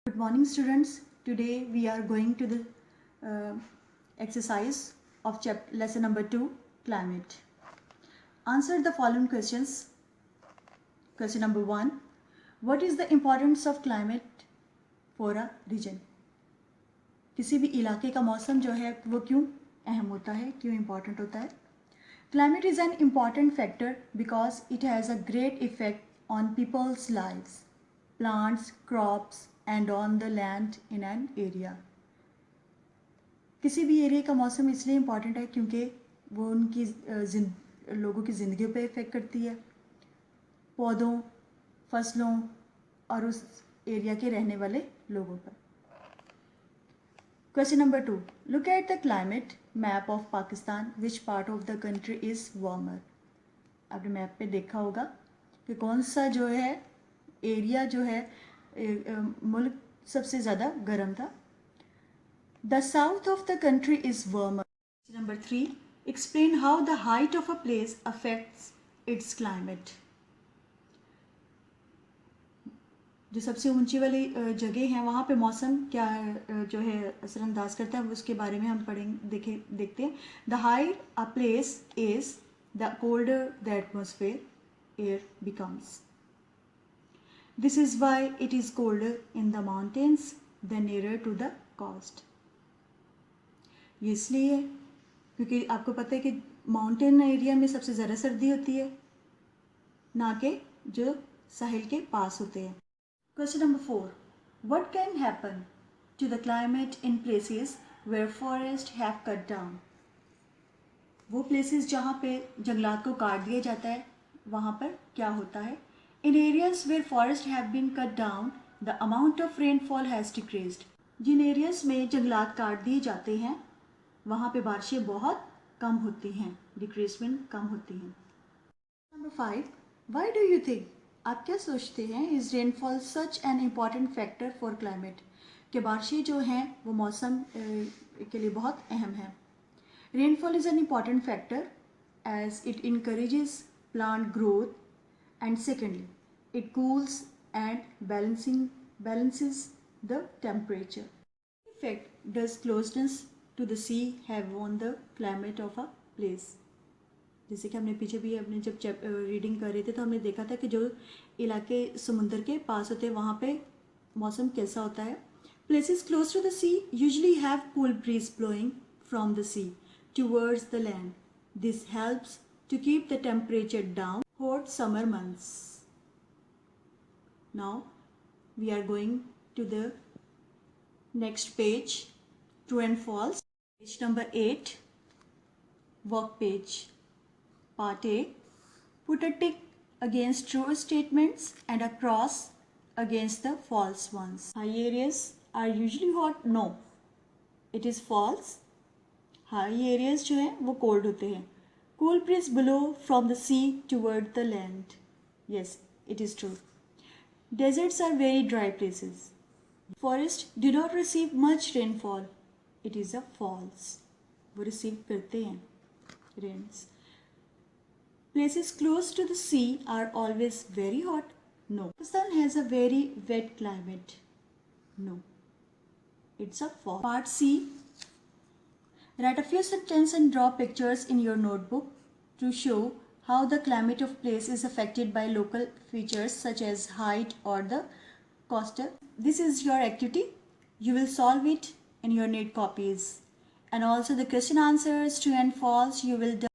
Good morning, students. Today we are going to the exercise of lesson number 2, climate. Answer the following questions. Question number 1. What is the importance of climate for a region? किसी भी इलाके का मौसम जो है वो क्यों अहम होता है, क्यों इम्पॉर्टेंट होता है? Climate is an important factor because it has a great effect on people's lives, plants, crops, and on the land in an area. किसी भी एरिया का मौसम इसलिए इम्पॉर्टेंट है क्योंकि वो उनकी लोगों की ज़िंदगी पे इफ़ेक्ट करती है, पौधों, फसलों और उस एरिया के रहने वाले लोगों पर. Question number 2. Look at the climate map of Pakistan. Which part of the country is warmer? आपने मैप पे देखा होगा कि कौन सा जो है एरिया जो है मुल्क सबसे ज़्यादा गर्म था. The south of the country is warmer. Number 3. Explain how the height of a place affects its climate. जो सबसे ऊंची वाली जगह है वहाँ पे मौसम क्या जो है असरअंदाज करता है उसके बारे में हम देखते हैं. The higher a place is the colder the atmosphere air becomes. This is why it is colder in the mountains the nearer to the coast. ये इसलिए है क्योंकि आपको पता है कि माउंटेन एरिया में सबसे ज़्यादा सर्दी होती है, ना कि जो साहिल के पास होते हैं. Question number 4. What can happen to the climate in places where forests have cut down? वो places जहाँ पे जंगलात को काट दिया जाता है वहाँ पर क्या होता है? In areas where forests have been cut down, the amount of rainfall has decreased. Jin areas में जंगलात काट दिए जाते हैं वहाँ पे बारिशें बहुत कम होती हैं, डिक्रीजमेंट कम होती हैं. Number 5. Why do you think? आप क्या सोचते हैं is rainfall such an important factor for climate? कि बारिशें जो हैं वो मौसम के लिए बहुत अहम है. Rainfall is an important factor as it encourages plant growth and secondly it cools and balances the temperature. Effect does closeness to the sea have on the climate of a place? जैसे कि हमने पीछे भी अपने जब reading कर रहे थे तो हमने देखा था कि जो इलाके समुंदर के पास होते हैं वहाँ पे मौसम कैसा होता है. Places close to the sea usually have cool breeze blowing from the sea towards the land. This helps to keep the temperature down hot summer months. Now we are going to the next page, true and false. Page number 8, work page. Part A. Put a tick against true statements and a cross against the false ones. High areas are usually hot. No, it is false. High areas जो हैं वो cold होते हैं. Cool breeze blow from the sea toward the land. Yes, it is true. Deserts are very dry places. Forests do not receive much rainfall. It is a false. वो receive करते हैं rains. Places close to the sea are always very hot. No. Pakistan has a very wet climate. No. It's a false. Part C. Write a few sentences and draw pictures in your notebook to show how the climate of place is affected by local features such as height or the coastal. This is your activity. You will solve it in your neat copies. And also the question answers, true and false, you will